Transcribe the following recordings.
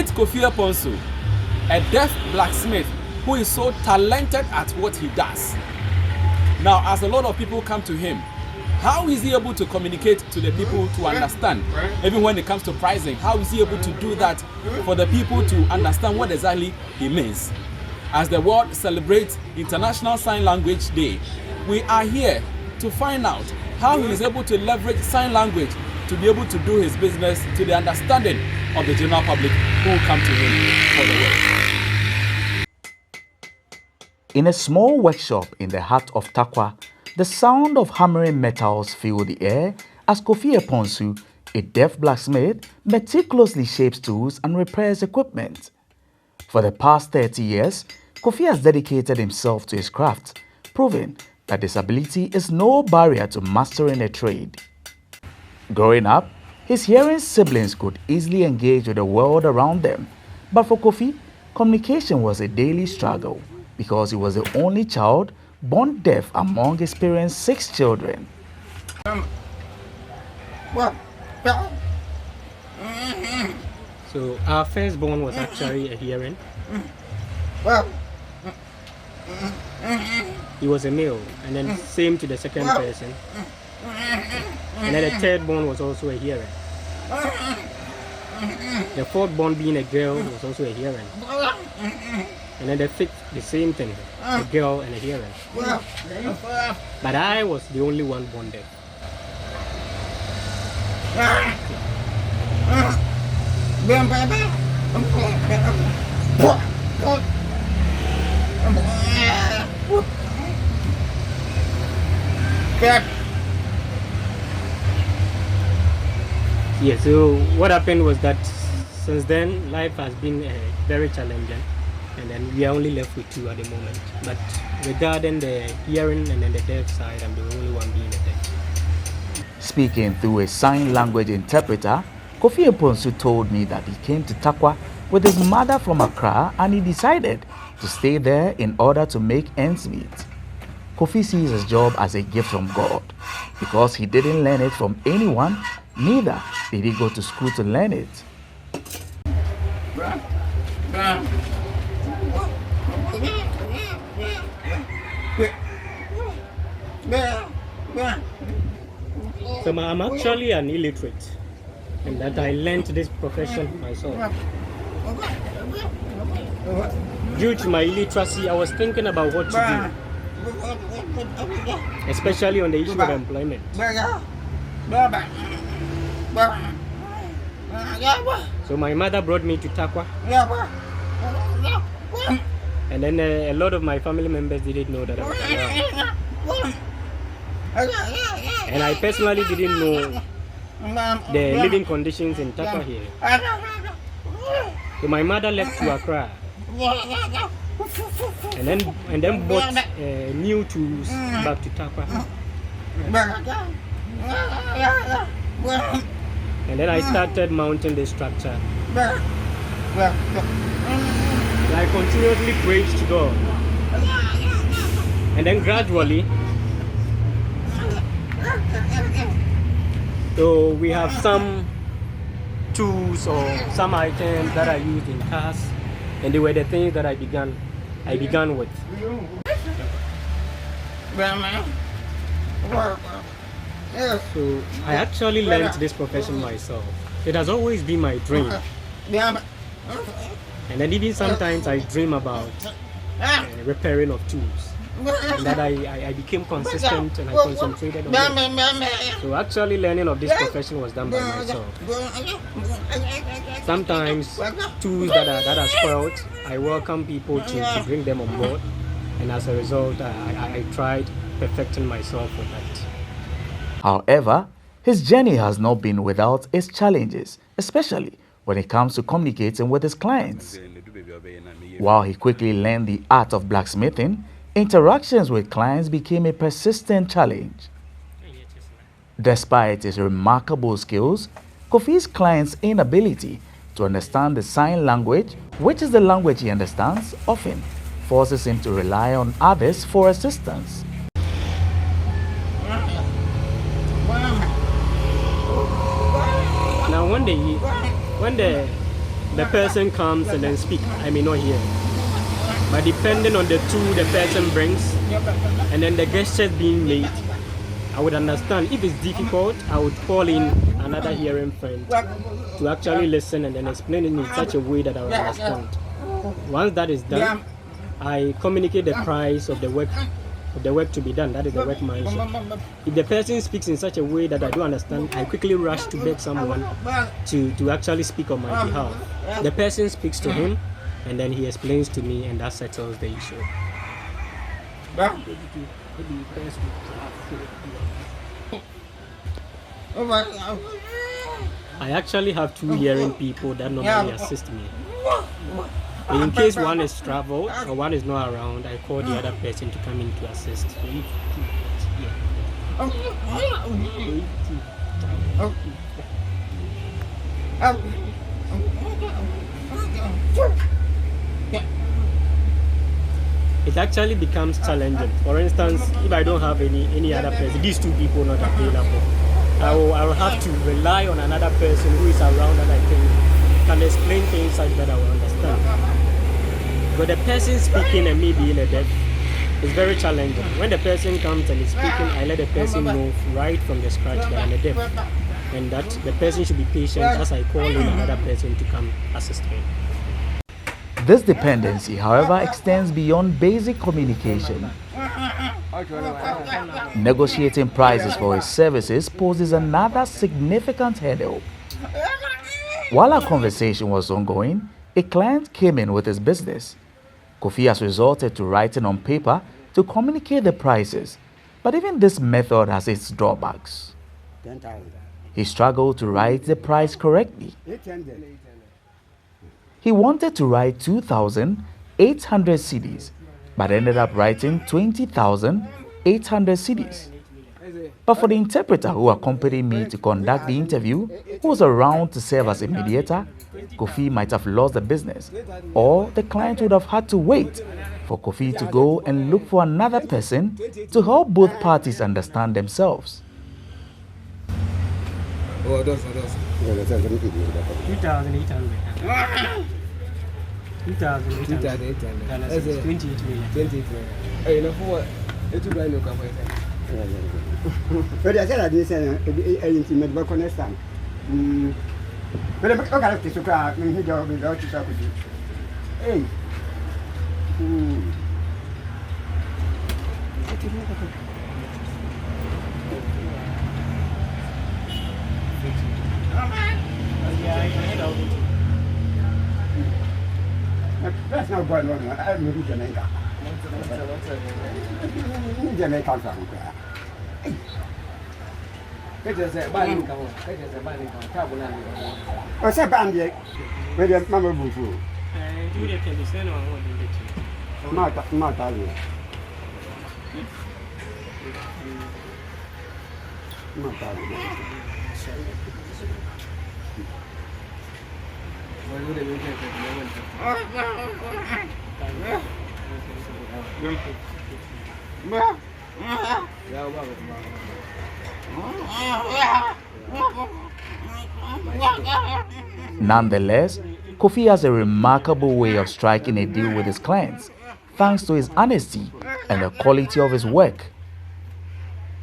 Meet Kofi Eponsu, a deaf blacksmith who is so talented at what he does. Now, as a lot of people come to him, how is he able to communicate to the people to understand? Even when it comes to pricing, how is he able to do that for the people to understand what exactly he means? As the world celebrates International Sign Language Day, we are here to find out how he is able to leverage sign language to be able to do his business to the understanding of the general public who come to him for the work. In a small workshop in the heart of Takwa, the sound of hammering metals filled the air as Kofi Eponsu, a deaf blacksmith, meticulously shapes tools and repairs equipment. For the past 30 years, Kofi has dedicated himself to his craft, proving that disability is no barrier to mastering a trade. Growing up, his hearing siblings could easily engage with the world around them, but for Kofi, communication was a daily struggle because he was the only child born deaf among his parents' 6 children. So our firstborn was actually a hearing. He was a male, and then same to the second person. And then the third born was also a hearing. The fourth born being a girl was also a hearing. And then the fifth, the same thing, a girl and a hearing. But I was the only one born deaf. Yeah, so what happened was that since then life has been very challenging, and then we are only left with 2 at the moment. But regarding the hearing and then the deaf side, I'm the only one being a deaf. Speaking through a sign language interpreter, Kofi Eponsu told me that he came to Takwa with his mother from Accra and he decided to stay there in order to make ends meet. Kofi sees his job as a gift from God because he didn't learn it from anyone, neither did he go to school to learn it. So I'm actually an illiterate, and that I learned this profession myself. Due to my illiteracy, I was thinking about what to do, especially on the issue of employment. So my mother brought me to Takwa, and then a lot of my family members didn't know that I was around. And I personally didn't know the living conditions in Takwa here. So my mother left to Accra, and then bought new tools back to Takwa. And then I started mounting the structure. And I continuously prayed to God. And then gradually, so we have some tools or some items that I used in cars, and they were the things that I began with. So I actually learned this profession myself. It has always been my dream. And then even sometimes I dream about repairing of tools. And that I became consistent and I concentrated on it. So actually learning of this profession was done by myself. Sometimes tools that are spoiled, I welcome people to bring them on board. And as a result, I tried perfecting myself with that. However, his journey has not been without its challenges, especially when it comes to communicating with his clients. While he quickly learned the art of blacksmithing, interactions with clients became a persistent challenge. Despite his remarkable skills, Kofi's clients' inability to understand the sign language, which is the language he understands, often forces him to rely on others for assistance. Now when the the person comes and then speak, I may not hear. But depending on the tool the person brings and then the gestures being made, I would understand. If it's difficult, I would call in another hearing friend to actually listen and then explain it in such a way that I would understand. Once that is done, I communicate the price of the work to be done. That is the workmanship. If the person speaks in such a way that I don't understand, I quickly rush to beg someone to actually speak on my behalf. The person speaks to him and then he explains to me, and that settles the issue. I actually have 2 hearing people that normally assist me. In case one is traveled or one is not around, I call the other person to come in to assist. It actually becomes challenging. For instance, if I don't have any other person, these 2 people not available, I will have to rely on another person who is around that I can explain things such that I will understand. But the person speaking and me being a deaf is very challenging. When the person comes and is speaking, I let the person know right from the scratch that I'm a deaf, and that the person should be patient as I call in another person to come assist me. This dependency, however, extends beyond basic communication. Negotiating prices for his services poses another significant hurdle. While our conversation was ongoing, a client came in with his business. Kofi has resorted to writing on paper to communicate the prices, but even this method has its drawbacks. He struggled to write the price correctly. He wanted to write 2,800 cedis, but ended up writing 20,800 cedis. But for the interpreter who accompanied me to conduct the interview, who was around to serve as a mediator, Kofi might have lost the business, or the client would have had to wait for Kofi to go and look for another person to help both parties understand themselves. that's not going on. I'm moving Jamaica. Jamaica. What's up, Andy? Where the Mamma Bufu? Mata. Nonetheless, Kofi has a remarkable way of striking a deal with his clients, thanks to his honesty and the quality of his work.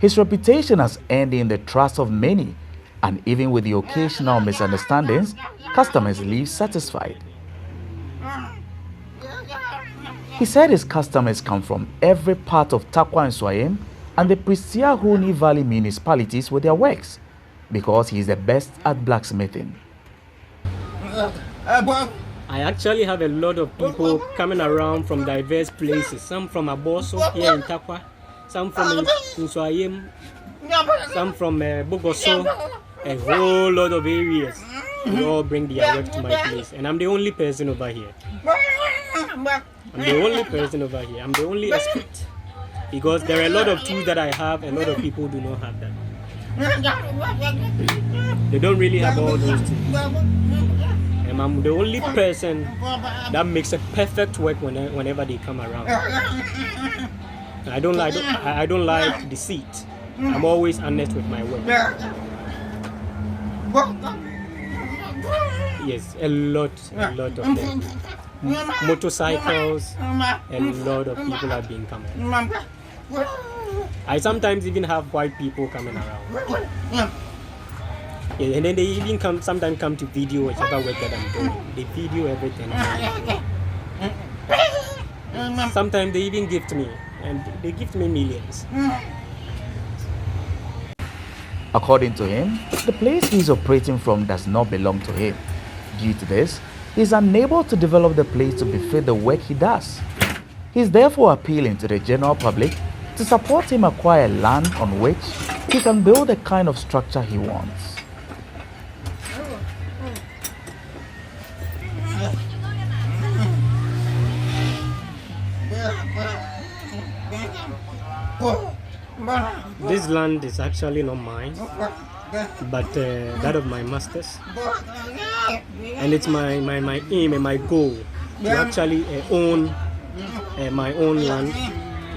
His reputation has earned him the trust of many, and even with the occasional misunderstandings, customers leave satisfied. He said his customers come from every part of Takwa and Swayam and the Prisiahuni Valley municipalities with their works, because he is the best at blacksmithing. I actually have a lot of people coming around from diverse places. Some from Aboso here in Takwa, some from Swayam, some from Bogoso, a whole lot of areas. They all bring their work to my place, and I'm the only person over here. I'm the only expert. Because there are a lot of tools that I have, a lot of people do not have that. They don't really have all those tools. And I'm the only person that makes a perfect work whenever they come around. I don't like deceit. I'm always honest with my work. Yes, a lot of them. Motorcycles, a lot of people have been coming. I sometimes even have white people coming around. Yeah, and then they even sometimes come to video whichever work that I'm doing. They video everything. Sometimes they even gift me, and they gift me millions. According to him, the place he is operating from does not belong to him. Due to this, he is unable to develop the place to befit the work he does. He is therefore appealing to the general public to support him acquire land on which he can build the kind of structure he wants. This land is actually not mine, but that of my masters. And it's my aim and my goal to actually own my own land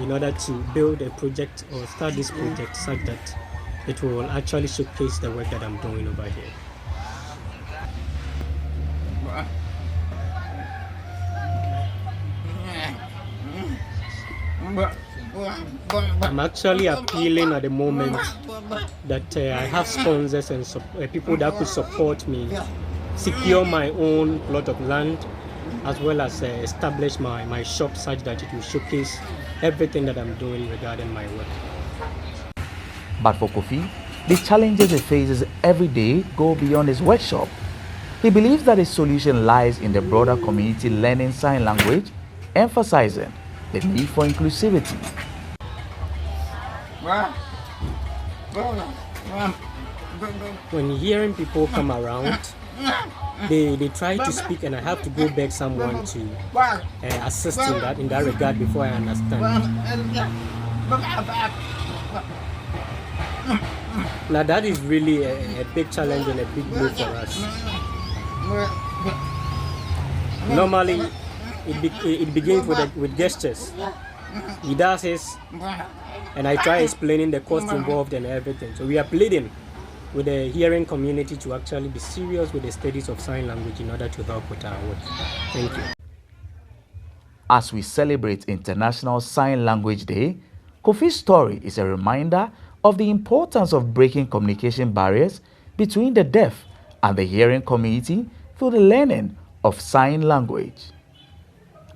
in order to build a project or start this project such that it will actually showcase the work that I'm doing over here. I'm actually appealing at the moment that I have sponsors and people that could support me, secure my own plot of land, as well as establish my shop such that it will showcase everything that I'm doing regarding my work. But for Kofi, the challenges he faces every day go beyond his workshop. He believes that his solution lies in the broader community learning sign language, emphasizing the need for inclusivity. When hearing people come around, they try to speak, and I have to go beg someone to assist in that regard before I understand. Now that is really a big challenge and a big blow for us. Normally, it begins with gestures. He does his, and I try explaining the cost involved and everything. So we are pleading with the hearing community to actually be serious with the studies of sign language in order to help with our work. Thank you. As we celebrate International Sign Language Day, Kofi's story is a reminder of the importance of breaking communication barriers between the deaf and the hearing community through the learning of sign language.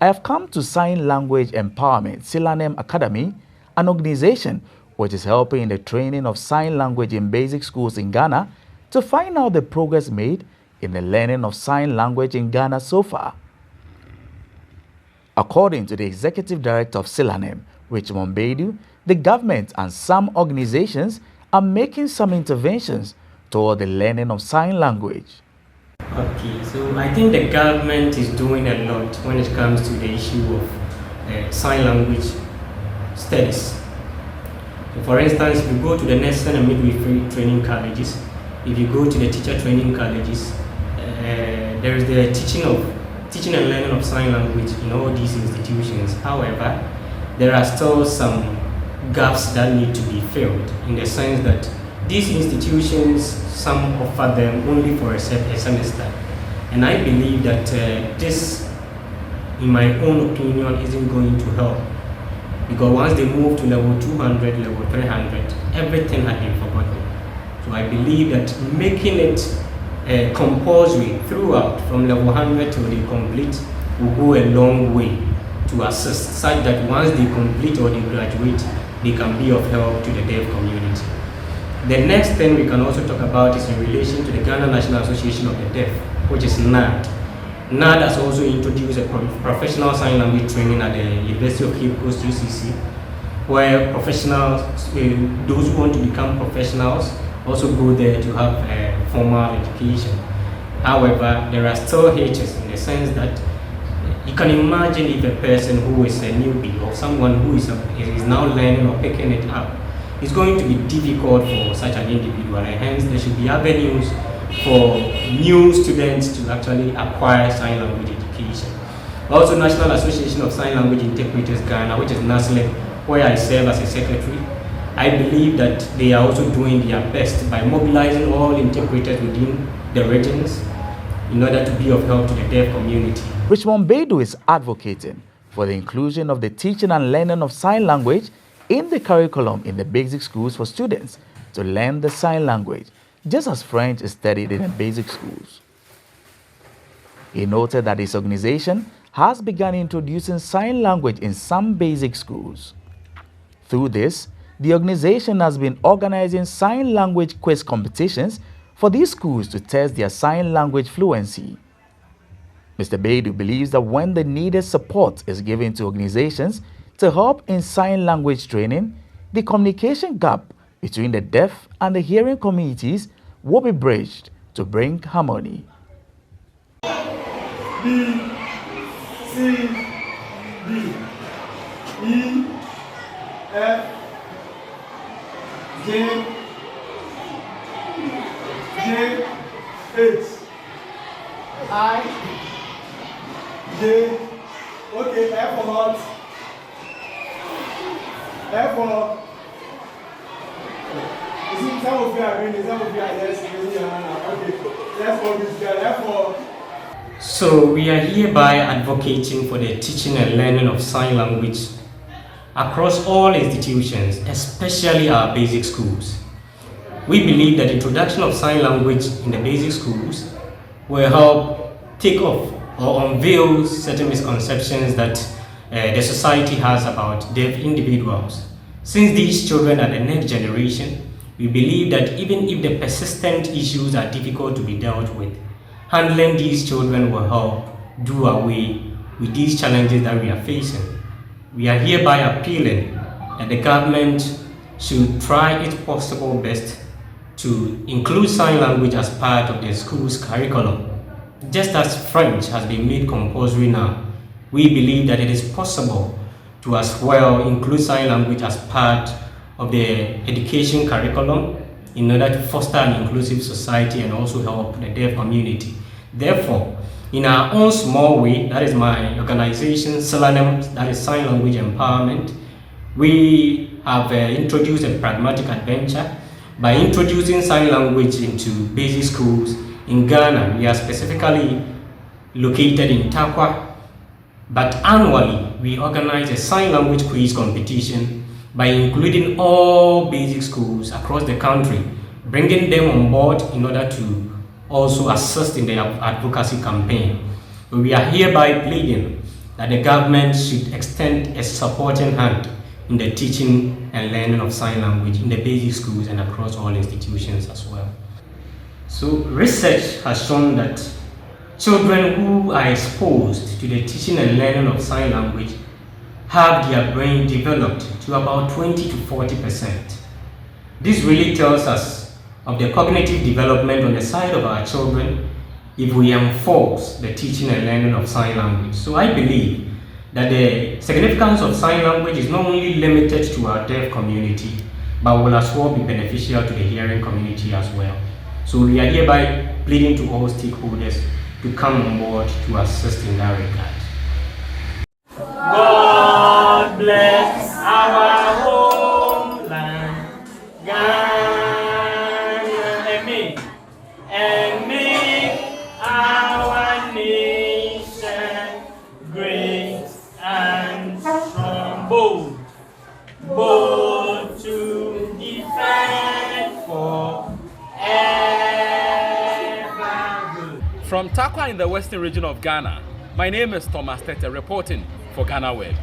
I have come to Sign Language Empowerment Silanem Academy, an organization which is helping in the training of sign language in basic schools in Ghana, to find out the progress made in the learning of sign language in Ghana so far. According to the Executive Director of Silanem, Richmond Baidu, the government and some organizations are making some interventions toward the learning of sign language. Okay, so I think the government is doing a lot when it comes to the issue of sign language studies. So for instance, if you go to the nursing and midwifery training colleges, if you go to the teacher training colleges, there is the teaching and learning of sign language in all these institutions. However, there are still some gaps that need to be filled, in the sense that these institutions, some offer them only for a semester. And I believe that this, in my own opinion, isn't going to help. Because once they move to level 200, level 300, everything had been forgotten. So I believe that making it compulsory throughout, from level 100 till they complete, will go a long way to assist, such that once they complete or they graduate, they can be of help to the deaf community. The next thing we can also talk about is in relation to the Ghana National Association of the Deaf, which is NAD. NAD has also introduced a professional sign language training at the University of Cape Coast, UCC, where professionals, those who want to become professionals, also go there to have a formal education. However, there are still hitches, in the sense that you can imagine if a person who is a newbie or someone who is now learning or picking it up, it's going to be difficult for such an individual, and hence there should be avenues for new students to actually acquire sign language education. Also, National Association of Sign Language Interpreters Ghana, which is NASLIC, where I serve as a secretary, I believe that they are also doing their best by mobilizing all interpreters within the regions, in order to be of help to the deaf community. Richmond Beidou is advocating for the inclusion of the teaching and learning of sign language in the curriculum in the basic schools for students to learn the sign language, just as French is studied in the basic schools. He noted that his organization has begun introducing sign language in some basic schools. Through this, the organization has been organizing sign language quiz competitions for these schools to test their sign language fluency. Mr. Beidou believes that when the needed support is given to organizations to help in sign language training, the communication gap between the deaf and the hearing communities will be bridged to bring harmony. B, C, D, E, F, J, H, I, J, okay, F for what? F for, you see, some of you are reading, some of you are just using your hand now. Okay, let's hold this guy. F for. So we are hereby advocating for the teaching and learning of sign language across all institutions, especially our basic schools. We believe that the introduction of sign language in the basic schools will help take off or unveil certain misconceptions that the society has about deaf individuals. Since these children are the next generation, we believe that even if the persistent issues are difficult to be dealt with, handling these children will help do away with these challenges that we are facing. We are hereby appealing that the government should try its possible best to include sign language as part of the school's curriculum. Just as French has been made compulsory now, we believe that it is possible to as well include sign language as part of the education curriculum in order to foster an inclusive society and also help the deaf community. Therefore, in our own small way, that is my organization, Selanem, that is Sign Language Empowerment, we have introduced a pragmatic adventure by introducing sign language into basic schools in Ghana. We are specifically located in Takkwa, but annually we organize a sign language quiz competition by including all basic schools across the country, bringing them on board in order to also assist in the advocacy campaign. We are hereby pleading that the government should extend a supporting hand in the teaching and learning of sign language in the basic schools and across all institutions as well. So research has shown that children who are exposed to the teaching and learning of sign language have their brain developed to about 20 to 40%. This really tells us of the cognitive development on the side of our children if we enforce the teaching and learning of sign language. So I believe that the significance of sign language is not only limited to our deaf community, but will as well be beneficial to the hearing community as well. So we are hereby pleading to all stakeholders to come on board to assist in that regard. God bless our homeland, Ghana, and make our nation great and strong, bold to defend forever. From Takkwa in the western region of Ghana, my name is Tetteh reporting for GhanaWeb.